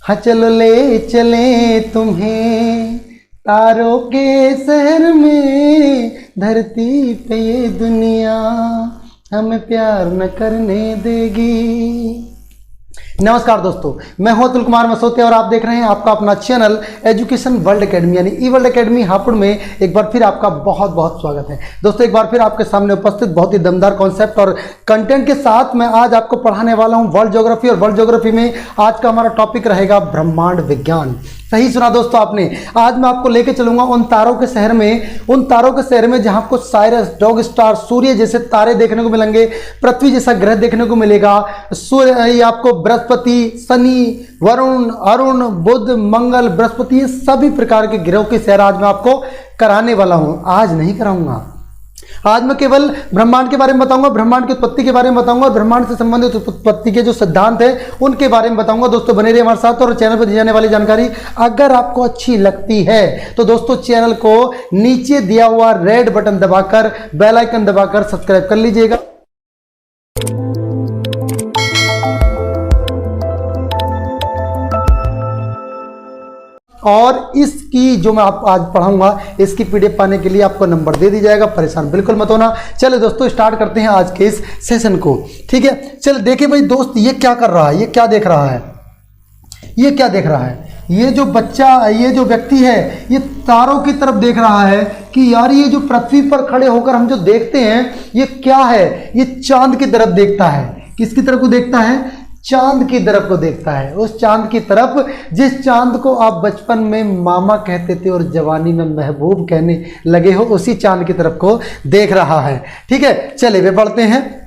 हाँ चलो ले चले तुम्हें तारों के शहर में, धरती पे ये दुनिया हमें प्यार न करने देगी। नमस्कार दोस्तों, मैं हूं अतुल कुमार मसोतिया और आप देख रहे हैं आपका अपना चैनल एजुकेशन वर्ल्ड एकेडमी यानी ई वर्ल्ड एकेडमी हापुड़ में। एक बार फिर आपका बहुत बहुत स्वागत है दोस्तों। एक बार फिर आपके सामने उपस्थित बहुत ही दमदार कॉन्सेप्ट और कंटेंट के साथ मैं आज आपको पढ़ाने वाला हूं वर्ल्ड ज्योग्राफी। और वर्ल्ड ज्योग्राफी में आज का हमारा टॉपिक रहेगा ब्रह्मांड विज्ञान। सही सुना दोस्तों आपने। आज मैं आपको लेके चलूंगा उन तारों के शहर में, जहां आपको साइरस, डॉग स्टार, सूर्य जैसे तारे देखने को मिलेंगे, पृथ्वी जैसा ग्रह देखने को मिलेगा, सूर्य आपको बृहस्पति, शनि, वरुण, अरुण, बुध, मंगल, बृहस्पति, ये सभी प्रकार के ग्रहों की सैर आज मैं आपको कराने वाला हूं। आज नहीं कराऊंगा, आज मैं केवल ब्रह्मांड के बारे में बताऊंगा, ब्रह्मांड की उत्पत्ति के बारे में बताऊंगा और ब्रह्मांड से संबंधित उत्पत्ति के जो सिद्धांत है उनके बारे में बताऊंगा। दोस्तों बने रहिए हमारे साथ। और चैनल पर दी जाने वाली जानकारी अगर आपको अच्छी लगती है तो दोस्तों चैनल को नीचे दिया हुआ रेड बटन दबाकर, बेल आइकन दबाकर सब्सक्राइब कर लीजिएगा। और इसकी जो मैं आप आज पढ़ाऊंगा इसकी पीडीएफ पाने के लिए आपको नंबर दे दी जाएगा, परेशान बिल्कुल मत होना। चले दोस्तों स्टार्ट करते हैं आज के इस सेशन को। ठीक है, चल देखिए भाई दोस्त, ये क्या कर रहा है, ये क्या देख रहा है, ये क्या देख रहा है? ये जो बच्चा, ये जो व्यक्ति है, ये तारों की तरफ देख रहा है कि यार ये जो पृथ्वी पर खड़े होकर हम जो देखते हैं ये क्या है? ये चांद की तरफ देखता है। किसकी तरफ को देखता है? चांद की तरफ को देखता है। उस चांद की तरफ जिस चांद को आप बचपन में मामा कहते थे और जवानी में महबूब कहने लगे हो, उसी चांद की तरफ को देख रहा है। ठीक है, चले वे बढ़ते हैं।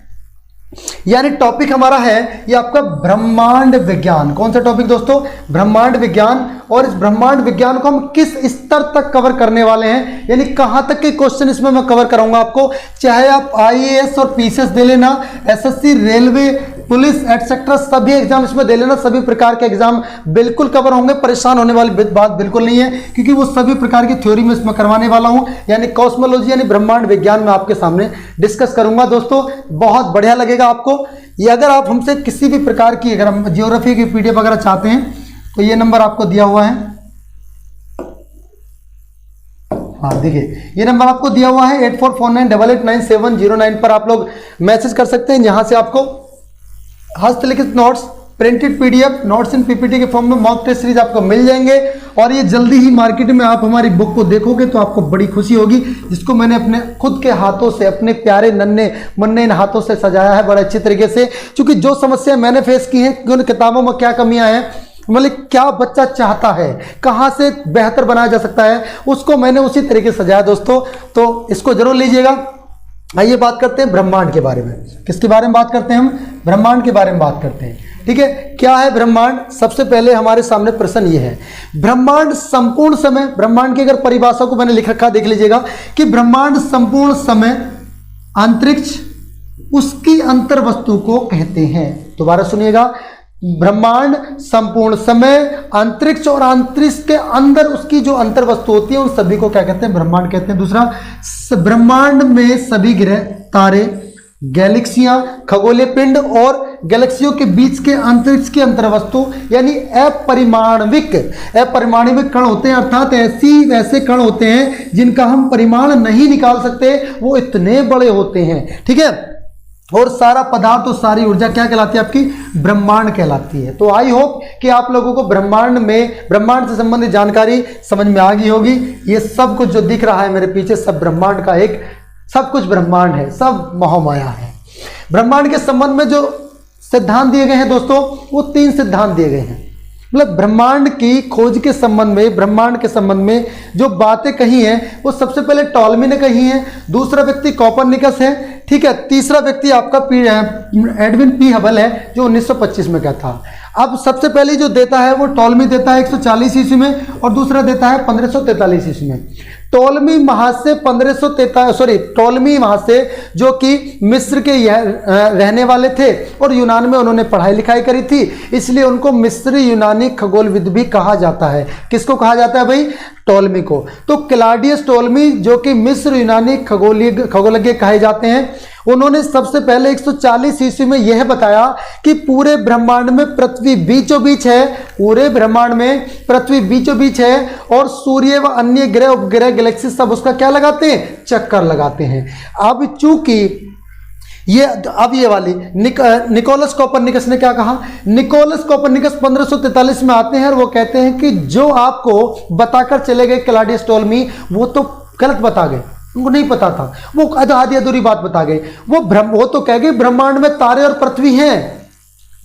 यानी टॉपिक हमारा है ये आपका ब्रह्मांड विज्ञान। कौन सा टॉपिक दोस्तों? ब्रह्मांड विज्ञान। और इस ब्रह्मांड विज्ञान को हम किस स्तर तक कवर करने वाले हैं, यानी कहां तक के क्वेश्चन इसमें मैं कवर कराऊंगा आपको। चाहे आप आईएएस और पीसीएस दे लेना, एसएससी, रेलवे, पुलिस एटसेट्रा सभी एग्जाम इसमें दे लेना, सभी प्रकार के एग्जाम बिल्कुल कवर होंगे। परेशान होने वाली बात बिल्कुल नहीं है, क्योंकि वो सभी प्रकार की थ्योरी में इसमें करवाने वाला हूं। यानी कॉस्मोलॉजी यानी ब्रह्मांड विज्ञान में आपके सामने डिस्कस करूंगा दोस्तों। बहुत बढ़िया लगेगा आपको ये। अगर आप हमसे किसी भी प्रकार की, अगर हम ज्योग्राफी की पीडीएफ वगैरह चाहते हैं तो ये नंबर आपको दिया हुआ है। हाँ देखिए, ये नंबर आपको दिया हुआ है 8449889709 पर आप लोग मैसेज कर सकते हैं, जहां से आपको हस्तलिखित नोट्स, प्रिंटेड पीडीएफ, नोट्स इन पीपीटी के फॉर्म में मॉक टेस्ट सीरीज आपको मिल जाएंगे। और ये जल्दी ही मार्केट में आप हमारी बुक को देखोगे तो आपको बड़ी खुशी होगी, जिसको मैंने अपने खुद के हाथों से, अपने प्यारे नन्हे मुन्ने इन हाथों से सजाया है बड़े अच्छी तरीके से। क्योंकि जो समस्या मैंने फेस की है, उन किताबों में क्या कमियां हैं, मतलब क्या बच्चा चाहता है, कहां से बेहतर बनाया जा सकता है, उसको मैंने उसी तरीके से सजाया दोस्तों। तो इसको जरूर लीजिएगा। आइए बात करते हैं ब्रह्मांड के बारे में। किसके बारे में बात करते हैं हम? ब्रह्मांड के बारे में बात करते हैं। ठीक है, क्या है ब्रह्मांड? सबसे पहले हमारे सामने प्रश्न ये है, ब्रह्मांड संपूर्ण समय, ब्रह्मांड की अगर परिभाषा को मैंने लिख रखा, देख लीजिएगा कि ब्रह्मांड संपूर्ण समय, अंतरिक्ष, उसकी अंतर वस्तु को कहते हैं। दोबारा सुनिएगा, ब्रह्मांड संपूर्ण समय, अंतरिक्ष और अंतरिक्ष के अंदर उसकी जो अंतर वस्तु होती है उन सभी को क्या कहते हैं? ब्रह्मांड कहते हैं। दूसरा, ब्रह्मांड में सभी ग्रह, तारे, गैलेक्सियां, खगोलीय पिंड और गैलेक्सियों के बीच के अंतरिक्ष की अंतर्वस्तु यानी अपरिमाणविक कण होते हैं। अर्थात ऐसे कण होते हैं जिनका हम परिमाण नहीं निकाल सकते, वो इतने बड़े होते हैं। ठीक है, और सारा पदार्थ और सारी ऊर्जा क्या कहलाती है? आपकी ब्रह्मांड कहलाती है। तो आई होप कि आप लोगों को ब्रह्मांड से संबंधित जानकारी समझ में आ गई होगी। ये सब कुछ जो दिख रहा है मेरे पीछे, सब ब्रह्मांड का एक, सब कुछ ब्रह्मांड है, सब महामाया है। ब्रह्मांड के संबंध में जो सिद्धांत दिए गए हैं दोस्तों, वो 3 सिद्धांत दिए गए हैं। मतलब ब्रह्मांड की खोज के संबंध में, ब्रह्मांड के संबंध में जो बातें कही हैं वो सबसे पहले टॉलमी ने कही है, दूसरा व्यक्ति कोपरनिकस है। ठीक है, तीसरा व्यक्ति आपका एडविन पी हबल है जो 1925 में कहता था। अब सबसे पहले जो देता है वो टॉलमी देता है 140 ईस्वी में और दूसरा देता है 1543 ईस्वी में। टोलमी महाशय 1543 टोलमी महाशय जो कि मिस्र के रहने वाले थे और यूनान में उन्होंने पढ़ाई लिखाई करी थी, इसलिए उनको मिस्री यूनानी खगोलविद भी कहा जाता है। किसको कहा जाता है भाई? टोलमी को। तो क्लाडियस टोलमी जो कि मिस्र यूनानी खगोलज्ञ कहे जाते हैं, उन्होंने सबसे पहले 140 ईस्वी में यह बताया कि पूरे ब्रह्मांड में पृथ्वी बीचों बीच है, पूरे ब्रह्मांड में पृथ्वी बीचों बीच है और सूर्य व अन्य ग्रह उपग्रह गैलेक्सी सब उसका क्या लगाते हैं? चक्कर लगाते हैं। अब चूंकि ये वाली निकोलस कोपरनिकस ने क्या कहा? निकोलस कोपरनिकस 1543 में आते हैं और वो कहते हैं कि जो आपको बताकर चले गए क्लाडियस टोलमी, वो तो गलत बता गए, उनको नहीं पता था, वो आधी अधूरी बात बता गए। वो तो कह गए ब्रह्मांड में तारे और पृथ्वी हैं,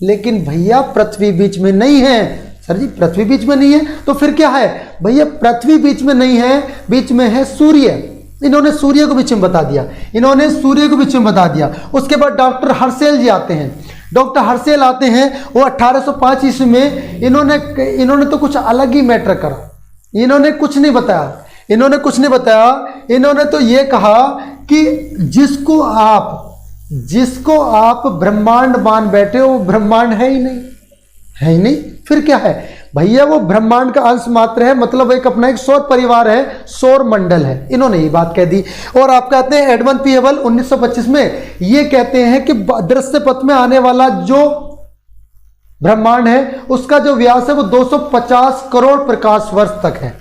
लेकिन भैया पृथ्वी बीच में नहीं है। सर जी पृथ्वी बीच में नहीं है तो फिर क्या है? भैया पृथ्वी बीच में नहीं है, बीच में है सूर्य। इन्होंने सूर्य को बीच में बता दिया, इन्होंने सूर्य को बीच में बता दिया। उसके बाद डॉक्टर हर्सेल जी आते हैं, डॉक्टर हर्सेल आते हैं, वो 1805 ईस्वी में इन्होंने तो कुछ अलग ही मैटर करा। इन्होंने कुछ नहीं बताया, इन्होंने तो ये कहा कि जिसको आप ब्रह्मांड मान बैठे हो, वो ब्रह्मांड है ही नहीं। फिर क्या है भैया? वो ब्रह्मांड का अंश मात्र है, मतलब एक अपना एक सौर परिवार है, सौर मंडल है। इन्होंने ये बात कह दी। और आप कहते हैं एडमंड पी हबल 1925 में ये कहते हैं कि दृश्य पथ में आने वाला जो ब्रह्मांड है उसका जो व्यास है वो 250 करोड़ प्रकाश वर्ष तक है।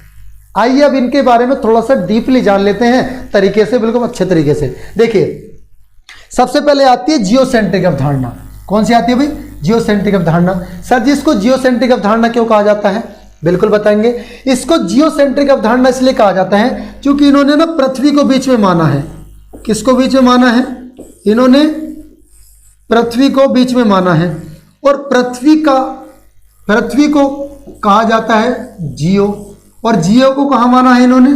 आइए अब इनके बारे में थोड़ा सा डीपली जान लेते हैं, तरीके से, बिल्कुल अच्छे तरीके से। देखिए सबसे पहले आती है जियोसेंट्रिक अवधारणा। कौन सी आती है भाई? जियोसेंट्रिक अवधारणा। सर जी इसको जियोसेंट्रिक अवधारणा क्यों कहा जाता है? बिल्कुल बताएंगे। इसको जियोसेंट्रिक अवधारणा इसलिए कहा जाता है क्योंकि इन्होंने ना पृथ्वी को बीच में माना है। किसको बीच में माना है? इन्होंने पृथ्वी को बीच में माना है और पृथ्वी को कहा जाता है जियो, और जियो को कहाँ माना है इन्होंने?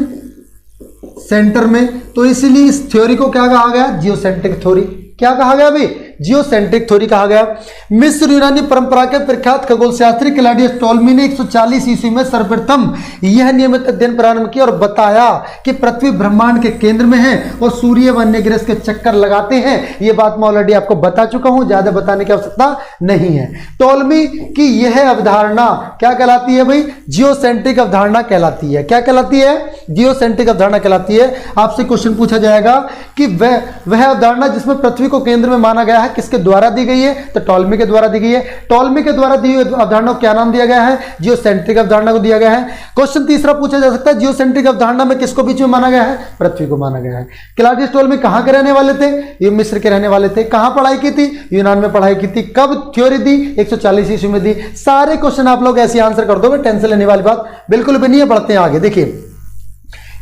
सेंटर में। तो इसीलिए इस थ्योरी को क्या कहा गया? Geocentric theory. क्या कहा गया भाई? जियोसेंट्रिक थ्योरी कहा गया। मिस्र यूनानी परंपरा के प्रख्यात खगोलशास्त्री क्लाडियस टोलमी ने 140 ईस्वी में सर्वप्रथम यह नियमित अध्ययन प्रारंभ किया और बताया कि पृथ्वी ब्रह्मांड के केंद्र में है और सूर्य व अन्य ग्रह के चक्कर लगाते हैं। यह बात मैं ऑलरेडी आपको बता चुका हूं, ज्यादा बताने की आवश्यकता नहीं है। टोलमी की यह अवधारणा क्या कहलाती है भाई? जियोसेंट्रिक अवधारणा कहलाती है। क्या कहलाती है? जियोसेंट्रिक अवधारणा कहलाती है। आपसे क्वेश्चन पूछा जाएगा कि वह अवधारणा जिसमें पृथ्वी को केंद्र में माना गया है किसके द्वारा दी गई है? तो टोलमी के द्वारा दी गई है। टोलमी के द्वारा दी हुई अवधारणा को क्या नाम दिया गया है? जियोसेंट्रिक अवधारणा को दिया गया है। क्वेश्चन तीसरा पूछा जा सकता है, जियोसेंट्रिक अवधारणा में किसको बीच में माना गया है? पृथ्वी को माना गया है। क्लाडियस टोलमी कहां के रहने वाले थे? ये मिस्र के रहने वाले थे। कहां पढ़ाई की थी? यूनान में पढ़ाई की थी। कब थ्योरी दी? 140 ईस्वी में दी। सारे क्वेश्चन आप लोग ऐसे आंसर कर दोगे, टेंशन लेने वाली बात बिल्कुल भी नहीं है। बढ़ते हैं आगे। देखिए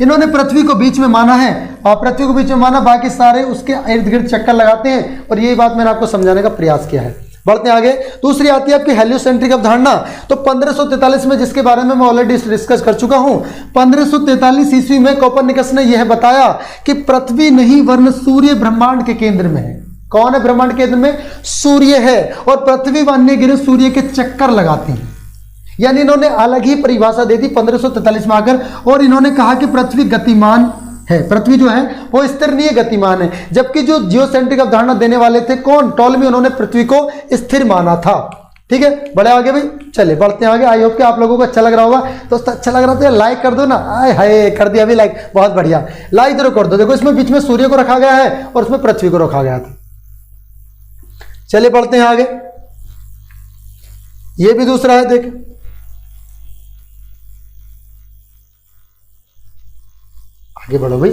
इन्होंने पृथ्वी को बीच में माना है और पृथ्वी को बीच में माना, बाकी सारे उसके इर्द गिर्द चक्कर लगाते हैं और यही बात मैंने आपको समझाने का प्रयास किया है। बढ़ते हैं आगे। दूसरी आती है आपकी हेलियोसेंट्रिक अवधारणा। तो 1543 में, जिसके बारे में मैं ऑलरेडी डिस्कस कर चुका हूं, 1543 ईस्वी में कोपरनिकस ने यह बताया कि पृथ्वी नहीं वरन सूर्य ब्रह्मांड के केंद्र में है। कौन है ब्रह्मांड के केंद्र में? सूर्य है। और पृथ्वी व अन्य ग्रह सूर्य के चक्कर लगाते हैं। यानी इन्होंने अलग ही परिभाषा दे दी 1543 में आकर, और इन्होंने कहा कि पृथ्वी गतिमान है। पृथ्वी जो है वो स्थिर नहीं है, गतिमान है। जबकि जो जियोसेंट्रिक अवधारणा देने वाले थे कौन? टोलमी। उन्होंने पृथ्वी को स्थिर माना था। ठीक है, बड़े आगे भाई। चलिए बढ़ते हैं आगे। आई होप कि आप लोगों को अच्छा लग रहा होगा। दोस्तों अच्छा लग रहा तो लाइक कर दो ना। आए हाय, कर दिया अभी लाइक, बहुत बढ़िया। लाइक जरूर कर दो। देखो इसमें बीच में सूर्य को रखा गया है और इसमें पृथ्वी को रखा गया था। चलिए बढ़ते हैं आगे। ये भी दूसरा है, देख आगे बढ़ो भाई।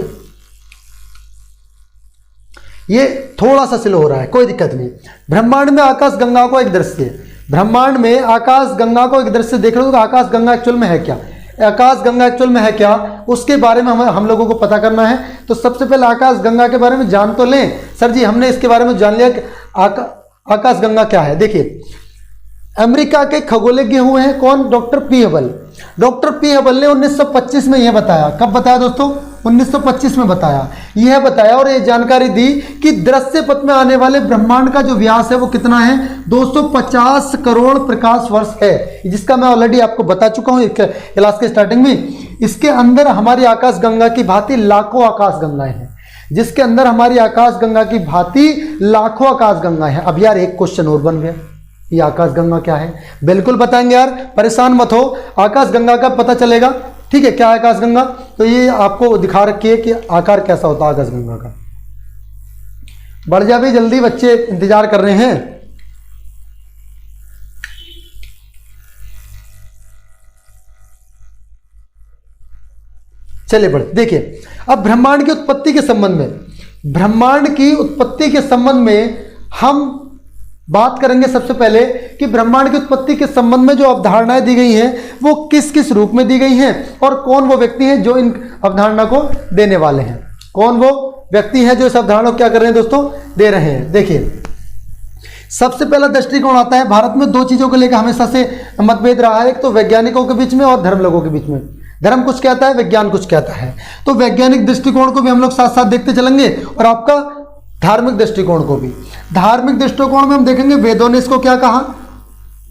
ये थोड़ा सा स्लो हो रहा है, कोई दिक्कत नहीं। ब्रह्मांड में आकाश गंगा को एक दृश्य, ब्रह्मांड में आकाश गंगा को एक दृश्य देख रहे हो। आकाश गंगा एक्चुअल में है क्या? आकाश गंगा एक्चुअल में है क्या, उसके बारे में हम लोगों को पता करना है। तो सबसे पहले आकाश गंगा के बारे में जान तो लें। सर जी हमने इसके बारे में जान लिया कि आकाश गंगा क्या है। देखिए अमेरिका के खगोलज्ञ हुए हैं कौन? Doctor P Hubble. Doctor P Hubble ने 1925 में यह बताया। कब बताया दोस्तों? 1925 में बताया। यह बताया और यह जानकारी दी कि दृश्य पथ में आने वाले ब्रह्मांड का जो व्यास है वो कितना है? 250 करोड़ प्रकाश वर्ष है, जिसका मैं ऑलरेडी आपको बता चुका हूं क्लास के स्टार्टिंग में। इसके अंदर हमारी आकाश गंगा की भांति लाखों आकाश गंगाएं हैं, जिसके अंदर हमारी आकाश गंगा की भांति लाखों आकाश गंगाएं हैं। अब यार एक क्वेश्चन और बन गया, ये आकाश गंगा क्या है? बिल्कुल बताएंगे यार, परेशान मत हो, आकाश गंगा का पता चलेगा। ठीक है, क्या है आकाश गंगा? तो ये आपको दिखा रखी है कि आकार कैसा होता है आकाश गंगा का। बढ़ जा भी जल्दी, बच्चे इंतजार कर रहे हैं। चलिए बढ़, देखिए अब ब्रह्मांड की उत्पत्ति के संबंध में, ब्रह्मांड की उत्पत्ति के संबंध में हम बात करेंगे सबसे पहले कि ब्रह्मांड की उत्पत्ति के संबंध में जो अवधारणाएं दी गई हैं वो किस किस रूप में दी गई हैं और कौन वो व्यक्ति हैं जो इन अवधारणा को देने वाले हैं। कौन वो व्यक्ति हैं जो इस अवधारणा को क्या कर रहे हैं दोस्तों? दे रहे हैं। देखिए सबसे पहला दृष्टिकोण आता है, भारत में दो चीजों को लेकर हमेशा से मतभेद रहा है, एक तो वैज्ञानिकों के बीच में और धर्म लोगों के बीच में। धर्म कुछ कहता है, विज्ञान कुछ कहता है। तो वैज्ञानिक दृष्टिकोण को भी हम लोग साथ साथ देखते चलेंगे और आपका धार्मिक दृष्टिकोण को भी। धार्मिक दृष्टिकोण में हम देखेंगे वेदों ने इसको क्या कहा,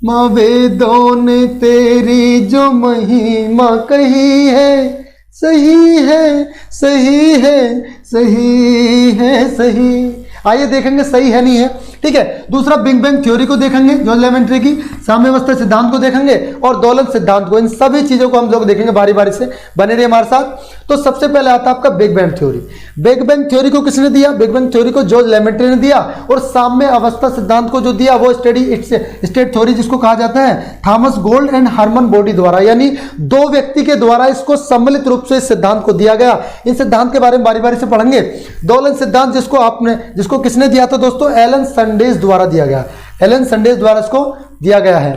माँ वेदों ने तेरी जो महिमा कही है, सही है सही है सही है सही। आइए देखेंगे सही है नहीं है। ठीक है, दूसरा बिग बैंग थ्योरी को देखेंगे, जॉन लेमेंट्री की साम्यावस्था सिद्धांत को देखेंगे और दोलन सिद्धांत को। इन सभी चीजों को हम लोग देखेंगे बारी बारी से, बने रहिए हमारे साथ। तो सबसे पहले आता है आपका big bang theory. Big bang theory को किसने दिया? बिग बैंग थ्योरी को जॉर्ज लेमेंट्री ने दिया और साम्य अवस्था सिद्धांत को जो दिया वो स्टेट थ्योरी जिसको कहा जाता है Thomas Gold and Hermann Bondi द्वारा, यानी दो व्यक्ति के द्वारा इसको सम्मिलित रूप से इस सिद्धांत को दिया गया। इन सिद्धांत के बारे में बारी बारी से पढ़ेंगे। दोलन सिद्धांत जिसको किसने दिया था दोस्तों? एलन संडेज द्वारा दिया गया। एलन संडेज द्वारा इसको दिया गया है।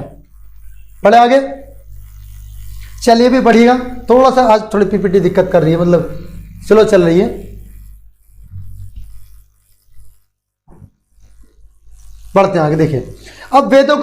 पढ़े आगे, चलिए भी बढ़िएगा। थोड़ा सा आज थोड़ी पीपीटी दिक्कत कर रही है, मतलब स्लो चल रही है। बढ़ते हैं आगे। देखिए अब वेदों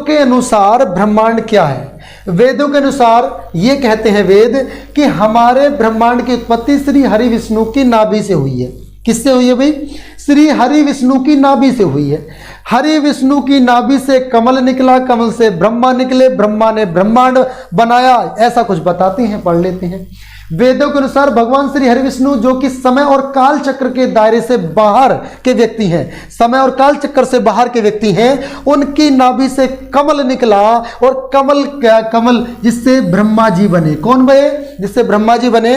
के अनुसार ब्रह्मांड क्या है? वेदों के अनुसार ये कहते हैं वेद कि हमारे ब्रह्मांड की उत्पत्ति श्री हरि विष्णु की नाभि से हुई है। किससे हुई है भाई? श्री हरि विष्णु की नाभि से हुई है। हरि विष्णु की नाभि से कमल निकला, कमल से ब्रह्मा निकले, ब्रह्मा ने ब्रह्मांड बनाया, ऐसा कुछ बताते हैं, पढ़ लेते हैं। वेदों के अनुसार भगवान श्री हरि विष्णु जो कि समय और काल चक्र के दायरे से बाहर के व्यक्ति हैं, समय और काल चक्र से बाहर के व्यक्ति हैं, उनकी नाभि से कमल निकला और कमल जिससे ब्रह्मा जी बने। कौन बने? जिससे ब्रह्मा जी बने।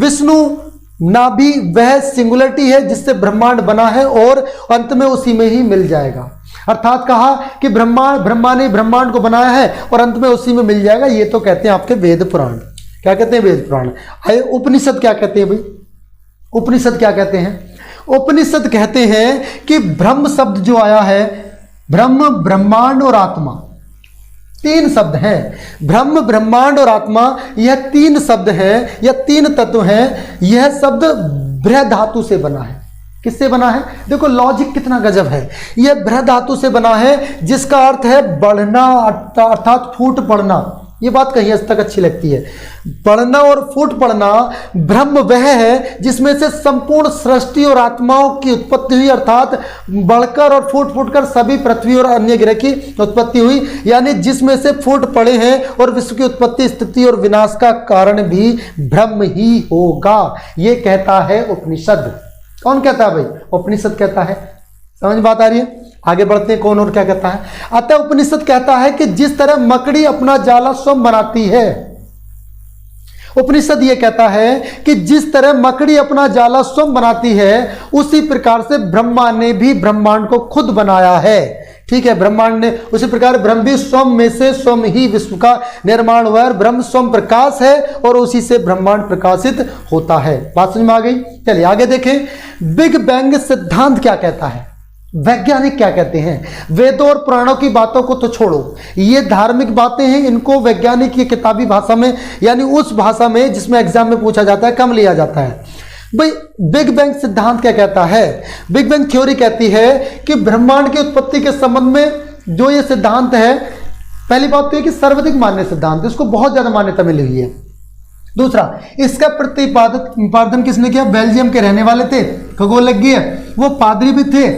विष्णु नाभि वह सिंगुलरिटी है जिससे ब्रह्मांड बना है और अंत में उसी में ही मिल जाएगा। अर्थात कहा कि ब्रह्मा ने ब्रह्मांड को बनाया है और अंत में उसी में मिल जाएगा। ये तो कहते हैं आपके वेद पुराण। क्या कहते हैं? वेद पुराण। आइए उपनिषद क्या कहते हैं भाई? उपनिषद क्या कहते हैं? उपनिषद कहते हैं कि ब्रह्म शब्द जो आया है, ब्रह्म, ब्रह्मांड और आत्मा, तीन शब्द हैं। ब्रह्म, ब्रह्मांड और आत्मा, यह तीन शब्द हैं, यह तीन तत्व हैं। यह शब्द बृह धातु से बना है। किससे बना है? देखो लॉजिक कितना गजब है। यह बृह धातु से बना है जिसका अर्थ है बढ़ना, अर्थात फूट पड़ना। ये बात कहीं आज तक अच्छी लगती है। पढ़ना और फूट पड़ना। ब्रह्म वह है जिसमें से संपूर्ण सृष्टि और आत्माओं की उत्पत्ति हुई, अर्थात बढ़कर और फूट फूट कर सभी पृथ्वी और अन्य ग्रह की उत्पत्ति हुई, यानी जिसमें से फूट पड़े हैं और विश्व की उत्पत्ति, स्थिति और विनाश का कारण भी ब्रह्म ही होगा। ये कहता है उपनिषद। कौन कहता है भाई? उपनिषद कहता है। समझ बात आ रही है? आगे बढ़ते हैं, कौन और क्या कहता है। अतः उपनिषद कहता है कि जिस तरह मकड़ी अपना जाला स्वयं बनाती है, उपनिषद ये कहता है कि जिस तरह मकड़ी अपना जाला स्वयं बनाती है, उसी प्रकार से ब्रह्मा ने भी ब्रह्मांड को खुद बनाया है। ठीक है, ब्रह्मांड ने, उसी प्रकार ब्रह्म भी स्वयं में से स्वयं ही विश्व का निर्माण हुआ है। ब्रह्म स्वयं प्रकाश है और उसी से ब्रह्मांड प्रकाशित होता है। बात समझ में आ गई? चलिए आगे देखें, बिग बैंग सिद्धांत क्या कहता है, वैज्ञानिक क्या कहते हैं। वेदों और पुराणों की बातों को तो छोड़ो, ये धार्मिक बातें हैं, इनको वैज्ञानिक की किताबी भाषा में, यानी उस भाषा में जिसमें एग्जाम में पूछा जाता है, कम लिया जाता है। भाई बिग बैंग सिद्धांत क्या कहता है? बिग बैंग थ्योरी कहती है कि ब्रह्मांड की उत्पत्ति के संबंध में जो ये सिद्धांत है, पहली बात तो है कि सर्वाधिक मान्य सिद्धांत, इसको बहुत ज्यादा मान्यता मिली हुई है। दूसरा, इसका प्रतिपादन किसने किया? बेल्जियम के रहने वाले थे, खगोलज्ञ, वो पादरी भी थे,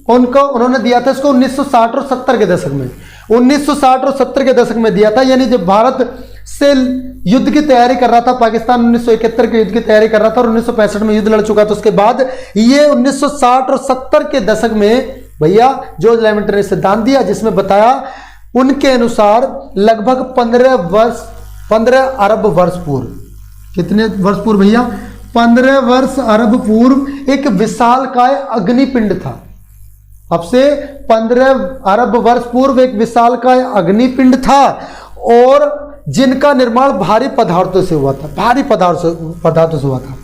उन्होंने दिया था इसको 1960 और 70 के दशक में। 1960 और 70 के दशक में दिया था, यानी जब भारत से युद्ध की तैयारी कर रहा था। पाकिस्तान 1971 के युद्ध की तैयारी कर रहा था और 1965 में युद्ध लड़ चुका था। उसके बाद ये 1960 और 70 के दशक में भैया जॉर्ज लेमेंटर ने सिद्धांत दिया, जिसमें बताया उनके अनुसार लगभग 15 अरब वर्ष पूर्व, कितने वर्ष पूर्व भैया, 15 वर्ष अरब पूर्व एक विशालकाय अग्निपिंड था। अब से 15 अरब वर्ष पूर्व एक विशालकाय अग्निपिंड था और जिनका निर्माण भारी पदार्थों से हुआ था, भारी पदार्थों से हुआ था।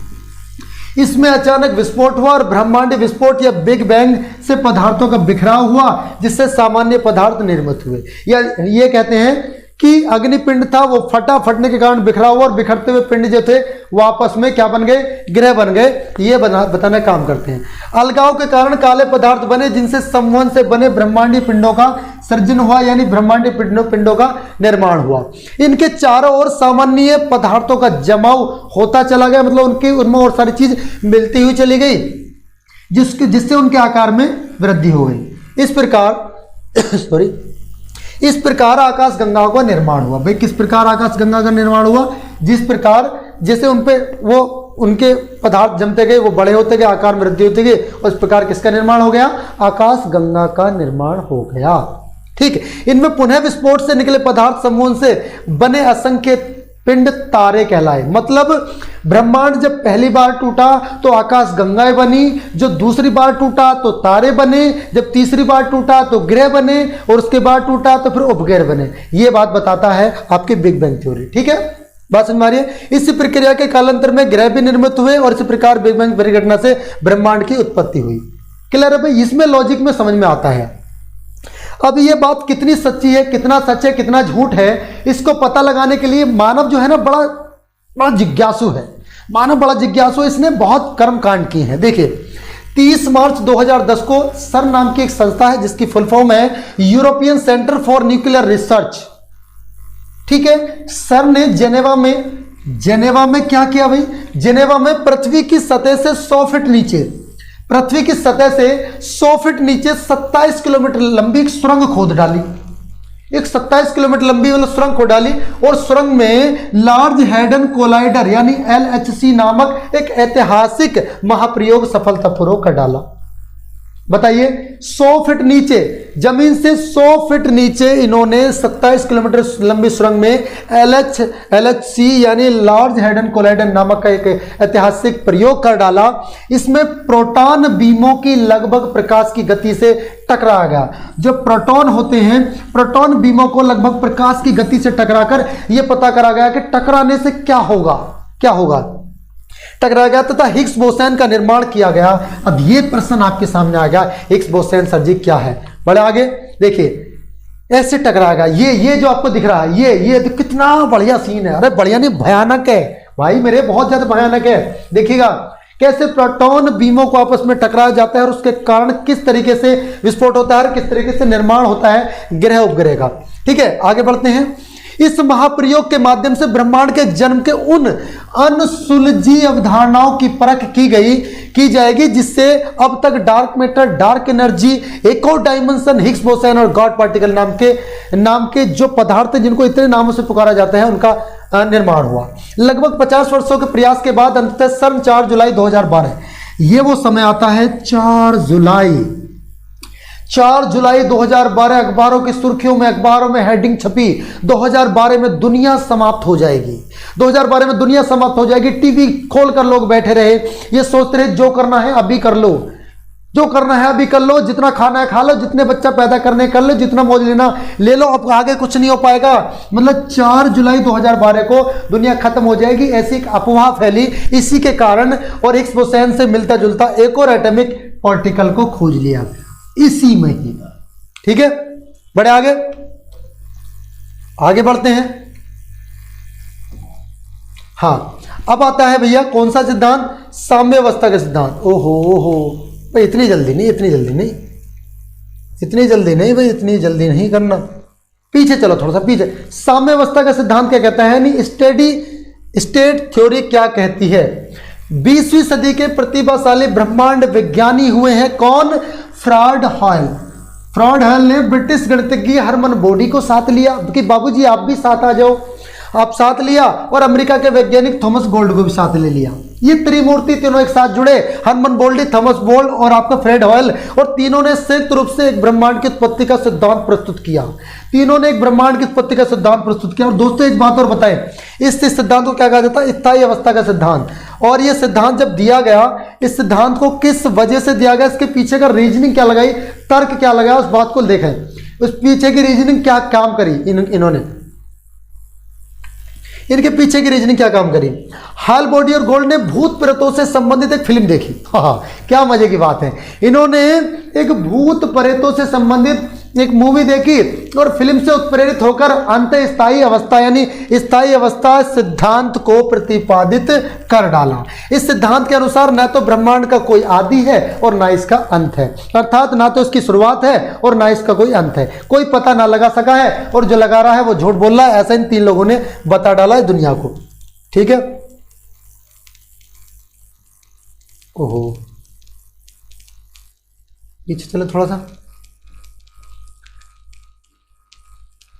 इसमें अचानक विस्फोट हुआ और ब्रह्मांड विस्फोट या बिग बैंग से पदार्थों का बिखराव हुआ, जिससे सामान्य पदार्थ निर्मित हुए। या ये कहते हैं कि अग्निपिंड था, वो फटने के कारण बिखराव हुआ और बिखरते हुए पिंड जो थे वो आपस में क्या बन गए, ग्रह बन गए। ये बताने काम करते हैं। अलगाव के कारण काले पदार्थ बने, जिनसे संवहन से बने ब्रह्मांडीय पिंडों का सर्जन हुआ, यानी ब्रह्मांडीय पिंडों का निर्माण हुआ। इनके चारों ओर सामान्य पदार्थों का जमाव होता चला गया, मतलब उनमें और सारी चीज मिलती हुई चली गई, जिससे उनके आकार में वृद्धि हो गई। इस प्रकार आकाश गंगा का निर्माण हुआ। भाई किस प्रकार आकाश गंगा का निर्माण हुआ? जिस प्रकार जैसे उनके पदार्थ जमते गए, वो बड़े होते गए, आकार में वृद्धि होती गई, और इस प्रकार किसका निर्माण हो गया? आकाश गंगा का निर्माण हो गया। ठीक, इनमें पुनः विस्फोट से निकले पदार्थ समूह से बने असंख्य पिंड तारे कहलाए। मतलब ब्रह्मांड जब पहली बार टूटा तो आकाश गंगाएं बनी, जो दूसरी बार टूटा तो तारे बने, जब तीसरी बार टूटा तो ग्रह बने, और उसके बाद टूटा तो फिर उपग्रह बने। ये बात बताता है आपकी बिग बैंग थ्योरी। ठीक है, बात समझ में आ रही है? इस प्रक्रिया के कालांतर में ग्रह भी निर्मित हुए और इसी प्रकार बिग बैंग परिघटना से ब्रह्मांड की उत्पत्ति हुई। क्लियर है भाई? इसमें लॉजिक में समझ में आता है। अब ये बात कितनी सच्ची है, कितना सच है, कितना झूठ है, इसको पता लगाने के लिए मानव जो है ना बड़ा जिज्ञासु है। मानव बड़ा जिज्ञासु है, इसने बहुत कर्मकांड किए हैं। देखिए 30 मार्च 2010 को सर नाम की एक संस्था है, जिसकी फुल फॉर्म है European centre for nuclear research. ठीक है, सर ने जेनेवा में क्या किया भाई? जेनेवा में पृथ्वी की सतह से 100 फीट नीचे, पृथ्वी की सतह से 100 फीट नीचे 27 किलोमीटर लंबी एक सुरंग खोद डाली। एक 27 किलोमीटर लंबी वाली सुरंग खोद डाली और सुरंग में लार्ज हैडन कोलाइडर यानी LHC नामक एक ऐतिहासिक महाप्रयोग सफलतापूर्वक कर डाला। बताइए 100 फीट नीचे, जमीन से 100 फीट नीचे इन्होंने 27 किलोमीटर लंबी सुरंग में LHC यानी लार्ज हैडन कोलाइडर नामक का एक ऐतिहासिक प्रयोग कर डाला। इसमें प्रोटॉन बीमों की लगभग प्रकाश की गति से टकरा गया। जो प्रोटॉन होते हैं, प्रोटॉन बीमों को लगभग प्रकाश की गति से टकराकर यह पता करा गया कि टकराने से क्या होगा, टकरा गया तथा हिग्स बोसन का निर्माण किया गया। अब ये प्रश्न आपके सामने आ गया, हिग्स बोसन सर जी क्या है? बड़े आगे देखिए, ऐसे टकरा गया। ये जो आपको दिख रहा है, ये तो कितना बढ़िया सीन है। अरे बढ़िया नहीं, भयानक है भाई मेरे, बहुत ज्यादा भयानक है। देखिएगा कैसे प्रोटॉन बीमों को आपस में टकराया जाता है और उसके कारण किस तरीके से विस्फोट होता है, किस तरीके से निर्माण होता है ग्रह उपग्रह का। ठीक है, आगे बढ़ते हैं। इस महाप्रयोग के माध्यम से ब्रह्मांड के जन्म के उन अनसुलझी अवधारणाओं की परख की जाएगी, जिससे अब तक डार्क मैटर, डार्क एनर्जी, एको डायमेंशन, हिग्स बोसन और गॉड पार्टिकल नाम के जो पदार्थ जिनको इतने नामों से पुकारा जाता है, उनका निर्माण हुआ। लगभग 50 वर्षों के प्रयास के बाद अंततः सन 4 जुलाई 2012, ये वो समय आता है 4 जुलाई 2012 अखबारों की सुर्खियों में, अखबारों में हेडिंग छपी, 2012 में दुनिया समाप्त हो जाएगी। 2012 में दुनिया समाप्त हो जाएगी। टीवी खोलकर लोग बैठे रहे, ये सोचते रहे जो करना है अभी कर लो, जो करना है अभी कर लो, जितना खाना है खा लो, जितने बच्चा पैदा करने कर लो, जितना मौज लेना ले लो, अब आगे कुछ नहीं हो पाएगा। मतलब 4 जुलाई 2012 को दुनिया खत्म हो जाएगी, ऐसी एक अफवाह फैली। इसी के कारण और हिग्स बोसन से मिलता जुलता एक और एटॉमिक पार्टिकल को खोज लिया इसी महीने। ठीक है, बड़े आगे बढ़ते हैं। हाँ, अब आता है भैया कौन सा सिद्धांत? साम्यावस्था का सिद्धांत। ओहो भाई, इतनी जल्दी नहीं भाई, इतनी जल्दी नहीं करना, पीछे चलो थोड़ा सा पीछे। साम्यावस्था का सिद्धांत क्या कहता है, यानी स्टेडी स्टेट थ्योरी क्या कहती है? 20वीं सदी के प्रतिभाशाली ब्रह्मांड विज्ञानी हुए हैं कौन? फ्रॉड हॉयल ने ब्रिटिश गणितज्ञ हरमन बोडी को साथ लिया कि बाबूजी आप भी साथ आ जाओ। आप साथ लिया, और अमेरिका के वैज्ञानिक थॉमस बोल्ट को भी साथ ले लिया। ये त्रिमूर्ति तीनों एक साथ जुड़े, हरमन बोल्डी, थॉमस बोल्ट और आपका फ्रेड हॉयल, और तीनों ने संयुक्त रूप से एक ब्रह्मांड की उत्पत्ति का सिद्धांत प्रस्तुत किया। तीनों ने एक ब्रह्मांड की उत्पत्ति का सिद्धांत प्रस्तुत किया। और दोस्तों एक बात और बताएं, इस सिद्धांत को क्या कहा जाता है? स्थायी अवस्था का सिद्धांत। और ये सिद्धांत जब दिया गया, इस सिद्धांत को किस वजह से दिया गया, इसके पीछे का रीजनिंग क्या लगाई, तर्क क्या लगाया, उस बात को देखें। उस पीछे की रीजनिंग क्या काम करी इन्होंने, इनके पीछे की रीजनिंग क्या काम करी। हाल बॉडी और गोल्ड ने भूत प्रेतों से संबंधित एक फिल्म देखी। हाँ, क्या मजे की बात है, इन्होंने एक भूत प्रेतों से संबंधित एक मूवी देखी और फिल्म से उत्प्रेरित होकर अंत स्थायी अवस्था यानी स्थायी अवस्था सिद्धांत को प्रतिपादित कर डाला। इस सिद्धांत के अनुसार न तो ब्रह्मांड का कोई आदि है और ना इसका अंत है, अर्थात ना तो इसकी शुरुआत है और ना इसका कोई अंत है। कोई पता ना लगा सका है, और जो लगा रहा है वो झूठ बोल रहा है। ऐसा इन तीन लोगों ने बता डाला है दुनिया को। ठीक है। ओहो, पीछे चले थोड़ा सा।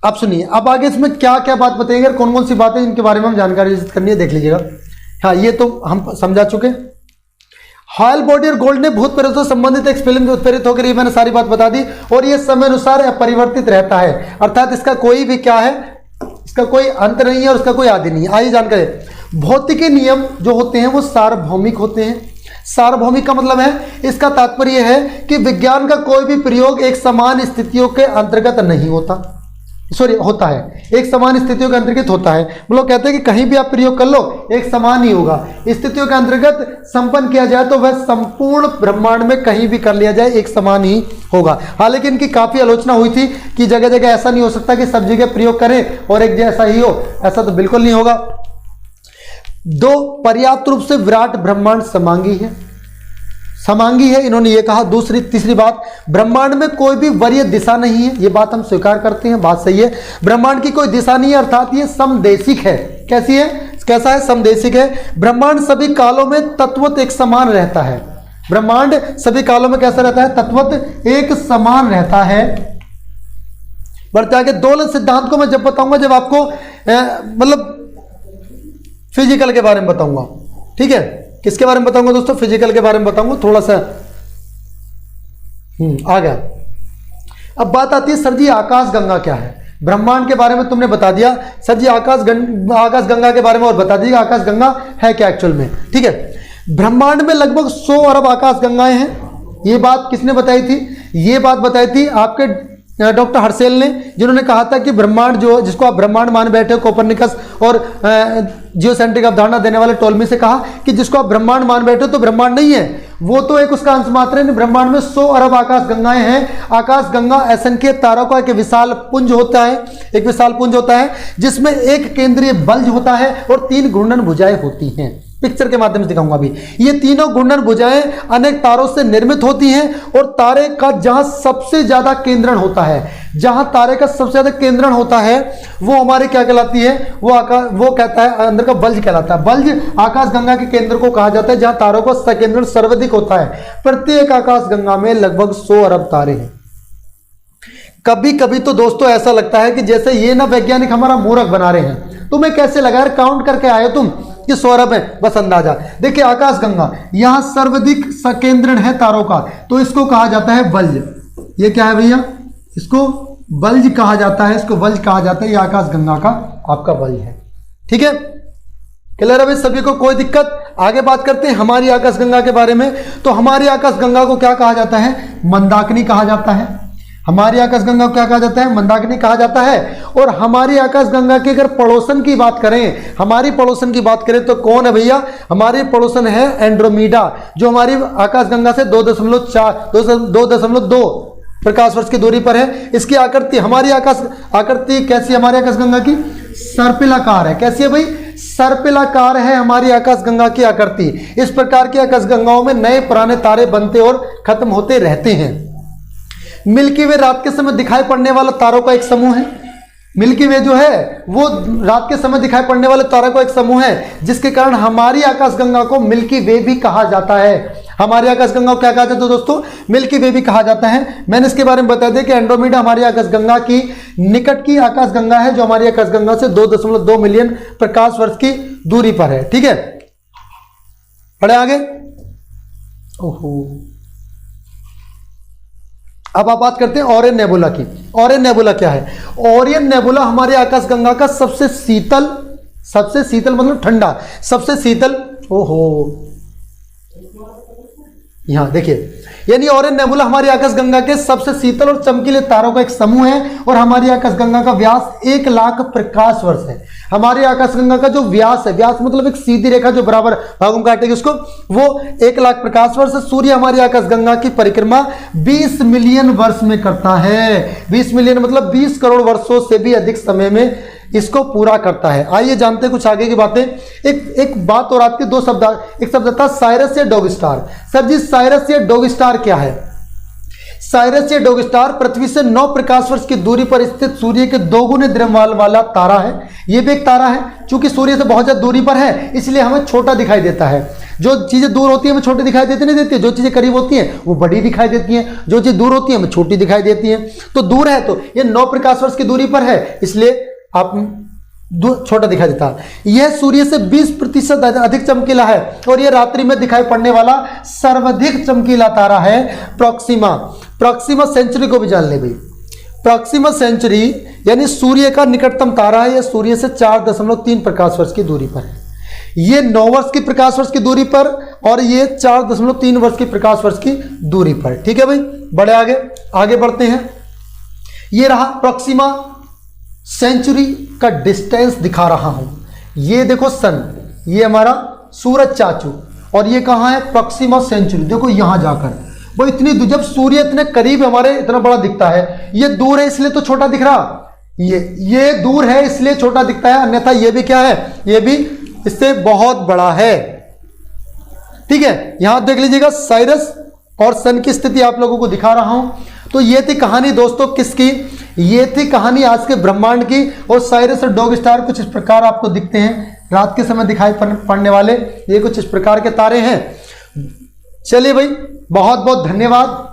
आप सुनिए, अब आगे इसमें क्या क्या बात बताएंगे, कौन कौन सी बातें इनके बारे में हम जानकारी अर्जित करनी है, देख लीजिएगा। हाँ, ये तो हम समझा चुके। हॉयल बॉडी और गोल्ड ने भूत प्रेतों से संबंधित एक फिल्म में उत्प्रेरित होकर, ये मैंने सारी बात बता दी। और ये समय अनुसार अपरिवर्तित रहता है, अर्थात इसका कोई भी क्या है, इसका कोई अंत नहीं है और इसका कोई आदि नहीं है। आइए जानकारी। भौतिकी नियम जो होते हैं वो सार्वभौमिक होते हैं। सार्वभौमिक का मतलब है, इसका तात्पर्य है कि विज्ञान का कोई भी प्रयोग एक समान स्थितियों के अंतर्गत नहीं होता, होता है, एक समान स्थितियों के अंतर्गत होता है। मतलब कहते हैं कि कहीं भी आप प्रयोग कर लो एक समान ही होगा। स्थितियों के अंतर्गत संपन्न किया जाए तो वह संपूर्ण ब्रह्मांड में कहीं भी कर लिया जाए एक समान ही होगा। हालांकि इनकी काफी आलोचना हुई थी कि जगह जगह ऐसा नहीं हो सकता कि सब जगह प्रयोग करें और एक जैसा ही हो, ऐसा तो बिल्कुल नहीं होगा। दो, पर्याप्त रूप से विराट ब्रह्मांड समांगी है, समांगी है, इन्होंने ये कहा। तीसरी बात, ब्रह्मांड में कोई भी वरीय दिशा नहीं है, ये बात हम स्वीकार करते हैं, बात सही है। ब्रह्मांड की कोई दिशा नहीं है, अर्थात ये समदेशिक है। कैसी है, कैसा है, समदेशिक है। ब्रह्मांड सभी कालों में तत्वत एक समान रहता है। ब्रह्मांड सभी कालों में कैसा रहता है, तत्वत एक समान रहता है। बढ़ते आगे, दोलन सिद्धांत को मैं जब बताऊंगा जब आपको मतलब फिजिकल के बारे में बताऊंगा। ठीक है, किसके बारे में बताऊंगा दोस्तों, फिजिकल के बारे में बताऊंगा। थोड़ा सा आ गया। अब बात आती है, सर जी आकाश गंगा क्या है। ब्रह्मांड के बारे में तुमने बता दिया, सर जी आकाश गंगा के बारे में और बता दीजिएगा आकाश गंगा है क्या एक्चुअल में। ठीक है, ब्रह्मांड में लगभग 100 अरब आकाश गंगाएं हैं। ये बात किसने बताई थी, ये बात बताई थी आपके डॉक्टर हर्शेल ने, जिन्होंने कहा था कि ब्रह्मांड जो, जिसको आप ब्रह्मांड मान बैठे हो, कोपरनिकस और जियोसेंट्रिक अवधारणा देने वाले टोल्मी से कहा कि जिसको आप ब्रह्मांड मान बैठे हो तो ब्रह्मांड नहीं है, वो तो एक उसका अंश मात्र है। ब्रह्मांड में 100 अरब आकाश गंगाएं हैं। आकाश गंगा असंख्य तारों का एक विशाल पुंज होता है, एक विशाल पुंज होता है जिसमें एक केंद्रीय बल्ज होता है और 3 घूर्णन भुजाएं होती हैं। पिक्चर के माध्यम से दिखाऊंगा अभी। ये तीनों घूर्णन भुजाएं अनेक तारों से निर्मित होती हैं और तारे का जहां सबसे ज्यादा केंद्रण होता है, जहां तारे का सबसे ज्यादा केंद्रण होता है वो हमारे क्या कहलाती है, वो कहता है अंदर का बल्ज कहलाता है। बल्ज आकाश गंगा के केंद्र को कहा जाता है जहां तारों का संकेंद्रण सर्वाधिक होता है। प्रत्येक आकाश गंगा में लगभग 100 अरब तारे हैं। कभी कभी तो दोस्तों ऐसा लगता है कि जैसे ये ना वैज्ञानिक हमारा मूर्ख बना रहे हैं। तुम्हें कैसे लगा यार, काउंट करके आए तुम कि 100 अरब है, बस अंदाजा। देखिए आकाश गंगा यहां सर्वाधिक संकेंद्रण है तारों का, तो इसको कहा जाता है बल्ज। ये क्या है भैया, इसको बल्ज कहा जाता है, इसको बल्ज कहा जाता है। ये आकाश गंगा का आपका बल्ज है। ठीक है, क्लियर है सभी को, कोई दिक्कत। आगे बात करते हैं हमारी आकाश गंगा के बारे में। तो हमारी आकाश गंगा को क्या कहा जाता है, मंदाकिनी कहा जाता है। हमारी आकाश गंगा को क्या कहा जाता है, मंदाकिनी कहा जाता है। और हमारी आकाश गंगा की अगर पड़ोसन की बात करें, हमारी पड़ोसन की बात करें तो कौन है भैया, हमारी पड़ोसन है एंड्रोमीडा, जो हमारी आकाश गंगा से 2.2 प्रकाश वर्ष की दूरी पर है। इसकी आकृति, हमारी आकृति कैसी है, हमारी आकाश गंगा की सर्पिलाकार है। कैसी है भाई, सर्पिलाकार है हमारी आकाश गंगा की आकृति। इस प्रकार की आकाश गंगाओं में नए पुराने तारे बनते और खत्म होते रहते हैं। मिल्की वे रात के समय दिखाई पड़ने वाला तारों का एक समूह है। मिल्की वे जो है वो रात के समय दिखाई पड़ने वाले तारों का एक समूह है, जिसके कारण हमारी आकाश गंगा को मिल्की वे भी कहा जाता है। हमारी आकाशगंगा को क्या कहा जाता है दोस्तों? मिल्की वे भी कहा जाता है। मैंने इसके बारे में बता दिया कि एंड्रोमेडा हमारी आकाशगंगा की निकट की आकाशगंगा है, जो हमारी आकाशगंगा से 2.2 मिलियन प्रकाश वर्ष की दूरी पर है। ठीक है, पढ़े आगे। ओहो, अब आप बात करते हैं ओरियन नेबुला की। ओरियन नेबुला क्या है? ओरियन नेबुला हमारे आकाशगंगा का सबसे शीतल मतलब ठंडा, सबसे शीतल, ओहो यहां देखिए, यानी ओरियन नेबुला हमारी आकाशगंगा के सबसे शीतल और चमकीले तारों का एक समूह है और हमारी आकाशगंगा का व्यास 1 लाख प्रकाश वर्ष है। हमारी आकाशगंगा का जो व्यास है, व्यास मतलब एक सीधी रेखा जो बराबर भागों में काटेगी उसको, वो 1 लाख प्रकाश वर्ष है। सूर्य हमारी आकाशगंगा की परिक्रमा 20 मिलियन वर्ष में करता है। 20 मिलियन मतलब 20 करोड़ वर्षों से भी अधिक समय में इसको पूरा करता है। आइए जानते हैं कुछ आगे की बातें। एक बात और आपके दो शब्द, एक शब्द था साइरस या डॉग स्टार। सर जी, साइरस या डॉग स्टार क्या है? साइरस या डॉग स्टार पृथ्वी से 9 प्रकाश वर्ष की दूरी पर स्थित सूर्य के 2 गुने द्रव्यमान वाला तारा है। यह भी एक तारा है, चूंकि सूर्य से बहुत ज्यादा दूरी पर है इसलिए हमें छोटा दिखाई देता है। जो चीजें दूर होती है हमें छोटी दिखाई देती नहीं देती, जो चीजें करीब होती हैं वो बड़ी दिखाई देती हैं, जो चीज दूर होती है हमें छोटी दिखाई देती हैं। तो दूर है तो ये 9 प्रकाश वर्ष की दूरी पर है, इसलिए आप छोटा दिखाई देता है। यह सूर्य से 20% अधिक चमकीला है और यह रात्रि में दिखाई पड़ने वाला सर्वाधिक चमकीला तारा है प्रॉक्सिमा सेंचुरी को भी जान ले भाई। प्रॉक्सिमा सेंचुरी यानी सूर्य का निकटतम तारा है। यह सूर्य से 4.3 प्रकाश वर्ष की दूरी पर है। यह 9 वर्ष की प्रकाश वर्ष की दूरी पर और यह 4.3 वर्ष की प्रकाश वर्ष की दूरी पर। ठीक है भाई, बड़े आगे बढ़ते हैं। यह रहा प्रॉक्सिमा सेंचुरी का डिस्टेंस दिखा रहा हूं। ये देखो सन, ये हमारा सूरज चाचू, और ये कहां है? Proxima Centauri. देखो यहां जाकर वो इतनी, जब सूर्य इतने करीब हमारे इतना बड़ा दिखता है, ये दूर है इसलिए तो छोटा दिख रहा, ये दूर है इसलिए छोटा दिखता है, अन्यथा ये भी क्या है? ये भी इससे बहुत बड़ा है। ठीक है, यहां देख लीजिएगा साइरस और सन की स्थिति आप लोगों को दिखा रहा हूं। तो ये थी कहानी दोस्तों किसकी? ये थी कहानी आज के ब्रह्मांड की। और साइरस और डॉग स्टार कुछ इस प्रकार आपको दिखते हैं, रात के समय दिखाई पड़ने वाले ये कुछ इस प्रकार के तारे हैं। चलिए भाई, बहुत बहुत धन्यवाद।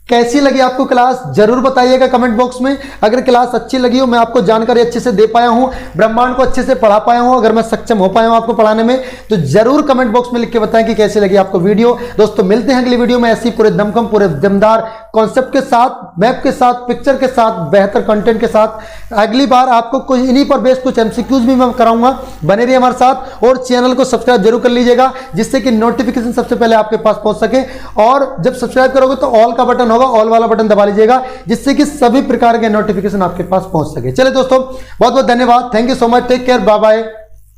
कैसी लगी आपको क्लास जरूर बताइएगा कमेंट बॉक्स में। अगर क्लास अच्छी लगी हो, मैं आपको जानकारी अच्छे से दे पाया हूं, ब्रह्मांड को अच्छे से पढ़ा पाया हूं, अगर मैं सक्षम हो पाया हूं आपको पढ़ाने में, तो जरूर कमेंट बॉक्स में लिख के बताएं कि कैसी लगी आपको वीडियो। दोस्तों मिलते हैं अगली वीडियो में ऐसी पूरे दमखम पूरे दमदार कॉन्सेप्ट के साथ, मैप के साथ, पिक्चर के साथ, बेहतर कंटेंट के साथ। अगली बार आपको कुछ इन्हीं पर बेस्ड कुछ एमसीक्यूज भी मैं कराऊंगा। बने रहिए हमारे साथ और चैनल को सब्सक्राइब जरूर कर लीजिएगा, जिससे कि नोटिफिकेशन सबसे पहले आपके पास पहुंच सके। और जब सब्सक्राइब करोगे तो ऑल का बटन होगा, ऑल वाला बटन दबा लीजिएगा, जिससे कि सभी प्रकार के नोटिफिकेशन आपके पास पहुंच सके। चलिए दोस्तों, बहुत बहुत धन्यवाद। Thank you so much. Take care, bye bye.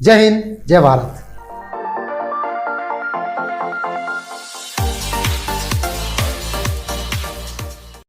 जय हिंद, जय भारत।